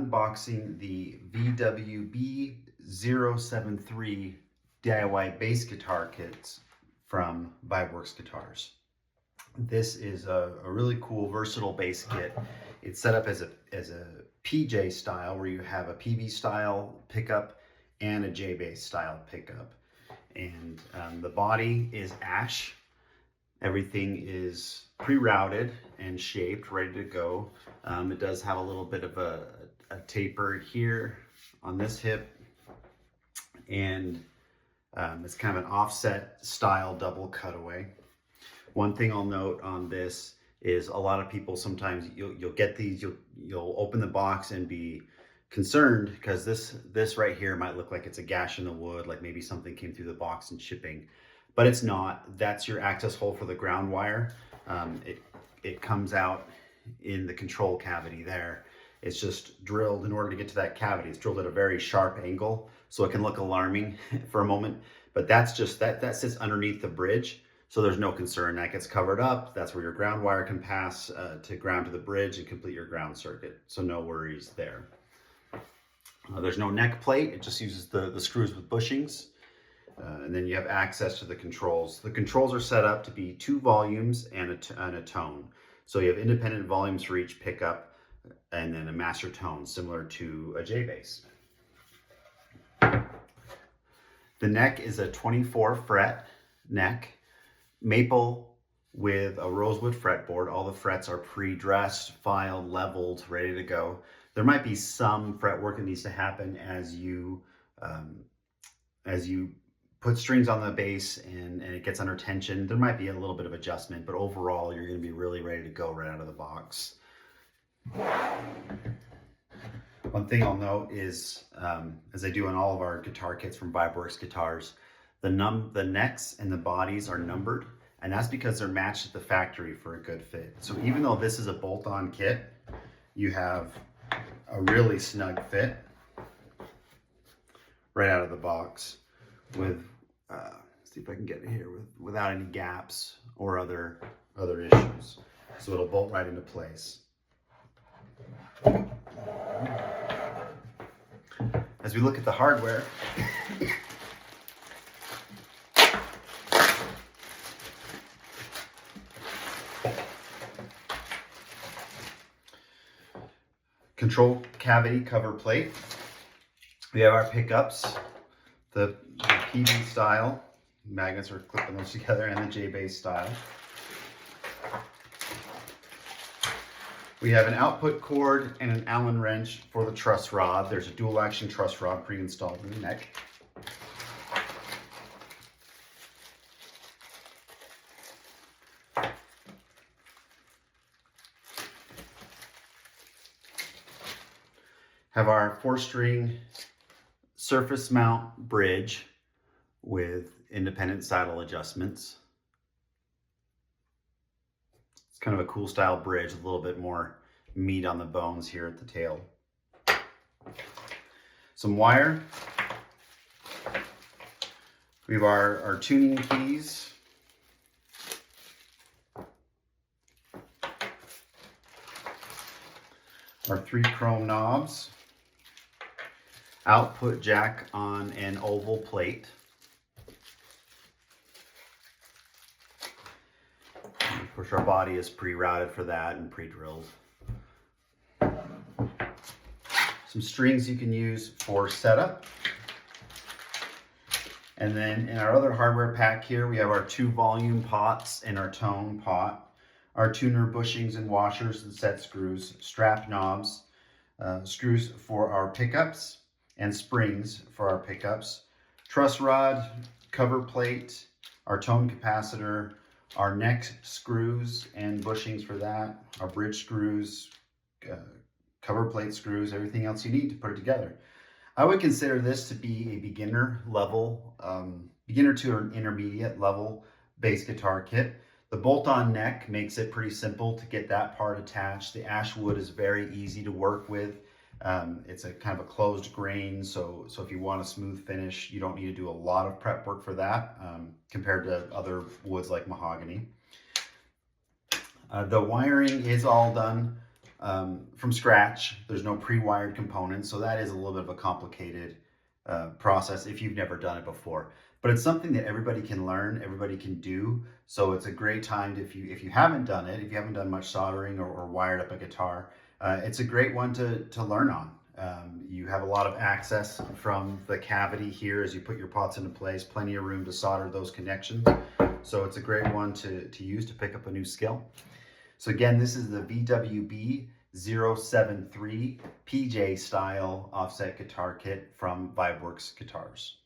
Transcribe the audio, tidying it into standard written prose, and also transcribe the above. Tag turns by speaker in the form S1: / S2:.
S1: unboxing the VWB-073 DIY bass guitar kits from Vibeworks guitars. This is a really cool, versatile bass kit. It's set up as a PJ style, where you have a PB style pickup and a J bass style pickup. And the body is ash. Everything is pre-routed and shaped, ready to go. It does have a little bit of a taper here on this hip, and it's kind of an offset style double cutaway. One thing I'll note on this is a lot of people, sometimes you'll get these, you'll open the box and be concerned because this right here might look like it's a gash in the wood, like maybe something came through the box in shipping, but it's not. That's your access hole for the ground wire. It comes out in the control cavity there. It's just drilled in order to get to that cavity. It's drilled at a very sharp angle, so it can look alarming for a moment, but that's just, that sits underneath the bridge. So there's no concern, that gets covered up. That's where your ground wire can pass to ground to the bridge and complete your ground circuit. So no worries there. There's no neck plate. It just uses the screws with bushings. And then you have access to the controls. The controls are set up to be 2 volumes and a tone. So you have independent volumes for each pickup and then a master tone similar to a J bass. The neck is a 24 fret neck, maple with a rosewood fretboard. All the frets are pre-dressed, filed, leveled, ready to go. There might be some fretwork that needs to happen as you put strings on the bass and it gets under tension. There might be a little bit of adjustment, but overall you're going to be really ready to go right out of the box. One thing I'll note is, as I do in all of our guitar kits from Vibeworks guitars, the necks and the bodies are numbered, and that's because they're matched at the factory for a good fit. So even though this is a bolt-on kit, you have a really snug fit right out of the box with, see if I can get it here, without any gaps or other issues. So it'll bolt right into place. As we look at the hardware, control cavity cover plate. We have our pickups, the PB style, magnets are clipping those together, and the J bass style. We have an output cord and an Allen wrench for the truss rod. There's a dual action truss rod pre-installed in the neck. Have our 4-string surface mount bridge with independent saddle adjustments. It's kind of a cool style bridge, with a little bit more meat on the bones here at the tail. Some wire. We have our tuning keys. Our 3 chrome knobs. Output jack on an oval plate. And of course, our body is pre-routed for that and pre-drilled. Some strings you can use for setup. And then in our other hardware pack here, we have our 2 volume pots and our tone pot, our tuner bushings and washers and set screws, strap knobs, screws for our pickups, and springs for our pickups, truss rod, cover plate, our tone capacitor, our neck screws and bushings for that, our bridge screws, cover plate screws, everything else you need to put it together. I would consider this to be a beginner level, beginner to an intermediate level bass guitar kit. The bolt-on neck makes it pretty simple to get that part attached. The ash wood is very easy to work with. It's a kind of a closed grain, so if you want a smooth finish, you don't need to do a lot of prep work for that compared to other woods like mahogany. The wiring is all done from scratch. There's no pre-wired components, so that is a little bit of a complicated process if you've never done it before. But it's something that everybody can learn, everybody can do. So it's a great time to, if you haven't done it, if you haven't done much soldering or wired up a guitar, it's a great one to learn on. You have a lot of access from the cavity here as you put your pots into place, plenty of room to solder those connections. So it's a great one to use to pick up a new skill. So again, this is the VWB 073 PJ style offset guitar kit from Vibeworks Guitars.